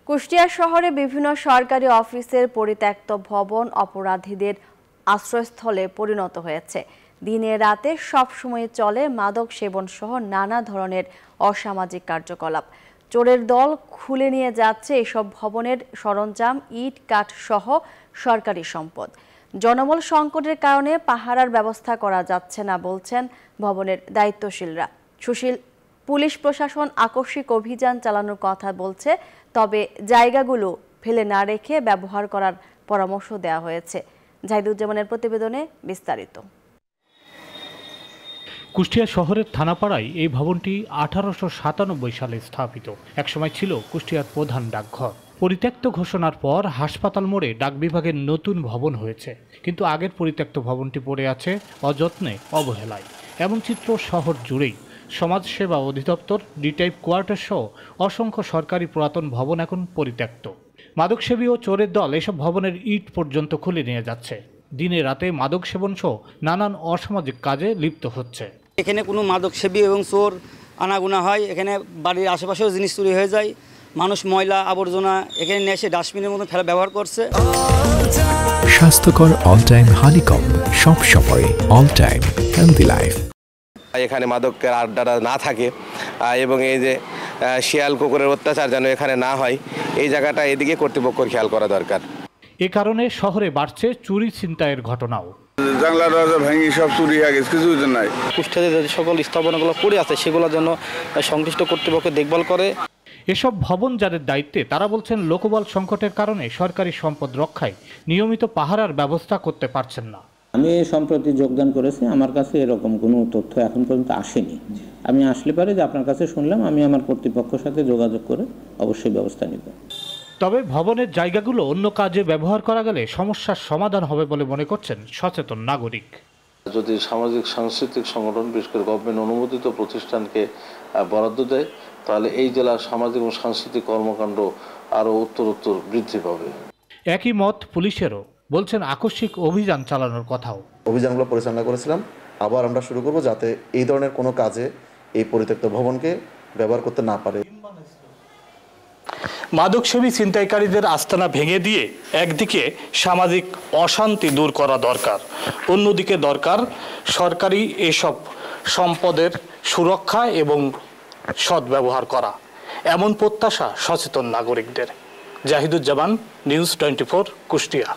কুষ্টিয়া শহরে বিভিন্ন সরকারি অফিসের পরিত্যক্ত ভবন অপরাধীদের আশ্রয়স্থলে পরিণত হয়েছে। দিনে রাতে সবসময় চলে মাদক সেবন সহ নানা ধরনের অসামাজিক কার্যকলাপ। চোরের দল খুলে নিয়ে যাচ্ছে এসব ভবনের সরঞ্জাম, ইট, কাঠ সহ সরকারি সম্পদ। জনবল সংকটের কারণে পাহারার ব্যবস্থা করা যাচ্ছে না বলছেন ভবনের দায়িত্বশীলরা। সুশীল পুলিশ প্রশাসন আকস্মিক অভিযান চালানোর কথা বলছে, তবে জায়গাগুলো ফেলে না রেখে ব্যবহার করার পরামর্শ দেওয়া হয়েছে। জাহিদুজ্জামানের প্রতিবেদনে বিস্তারিত। কুষ্টিয়া শহরের থানাপাড়ায় এই ভবনটি 1897 সালে স্থাপিত। একসময় ছিল কুষ্টিয়ার প্রধান ডাকঘর। পরিত্যক্ত ঘোষণার পর হাসপাতাল মোড়ে ডাক বিভাগের নতুন ভবন হয়েছে, কিন্তু আগের পরিত্যক্ত ভবনটি পড়ে আছে অযত্নে, অবহেলায়। এমন চিত্র শহর জুড়েই। সমাজসেবা অধিদপ্তর, ডি-টাইপ কোয়ার্টার সহ অসংখ্য সরকারি পুরাতন ভবন এখন পরিত্যক্ত। মাদকসেবী ও চোরের দল এসব ভবনের ইট পর্যন্ত খুলে নিয়ে যাচ্ছে। দিনে রাতে মাদক সেবন সহ নানান অসামাজিক কাজে লিপ্ত হচ্ছে। এখানে কোনো মাদকসেবী এবং চোর আনাগোনা হয়, এখানে বাড়ির আশেপাশেও জিনিস চুরি হয়ে যায়। মানুষ ময়লা আবর্জনা এখানে নিয়ে এসে ডাস্টবিনের মতো ফেলা ব্যবহার করছে। স্বাস্থ্যকর অল টাইম হানিকম, সব সময় অল টাইম হেলদি লাইফ। এখানে মাদকের আড্ডা না থাকে এবং এই যে শিয়াল কুকুরের অত্যাচার যেন এখানে না হয়, এই জায়গাটা এদিকে কর্তৃপক্ষের খেয়াল করা দরকার। এ কারণে শহরে বাড়ছে চুরি ছিনতাইয়ের ঘটনাও। জানলা দরজা ভেঙে সব চুরি হয়ে গেছে, কিছু নাই। কুষ্টিয়াতে যে সকল স্থাপনাগুলো পড়ে আছে সেগুলোর জন্য সংশ্লিষ্ট কর্তৃপক্ষ দেখভাল করে। এসব ভবন যাদের দায়িত্বে তারা বলছেন লোকবল সংকটের কারণে সরকারি সম্পদ রক্ষায় নিয়মিত পাহারার ব্যবস্থা করতে পারছেন না। আমি সম্প্রতি যোগদান করেছি, আমার কাছে এরকম কোনো তথ্য এখন পর্যন্ত আসেনি। আমি আসলে পারে যে আপনার কাছে শুনলাম, আমি আমার কর্তৃপক্ষের সাথে যোগাযোগ করে অবশ্যই ব্যবস্থা নিব। তবে ভবনের জায়গাগুলো অন্য কাজে ব্যবহার করা গেলে সমস্যার সমাধান হবে বলে মনে করছেন সচেতন নাগরিক। যদি সামাজিক সাংস্কৃতিক সংগঠন, বিশেষ করে গভর্নমেন্ট অনুমোদিত প্রতিষ্ঠানকে বরাদ্দ দেয়, তাহলে এই জেলার সামাজিক ও সাংস্কৃতিক কর্মকাণ্ড আরও উত্তরোত্তর বৃদ্ধি পাবে। একই মত পুলিশেরও, বলছেন আকস্মিক অভিযান চালানোর কথাও। অভিযানগুলো পরিচালনা করেছিলাম, আবার আমরা শুরু করব যাতে এই ধরনের কোনো কাজে এই পরিত্যক্ত ভবনকে ব্যবহার করতে না পারে। মাদকসেবী ছিনতাইকারীদের আস্তানা ভেঙে দিয়ে একদিকে সামাজিক অশান্তি দূর করা দরকার, অন্যদিকে দরকার সরকারি এসব সম্পদের সুরক্ষা এবং সদ্ব্যবহার করা, এমন প্রত্যাশা সচেতন নাগরিকদের। জাহিদুজ্জামান, নিউজ 24, কুষ্টিয়া।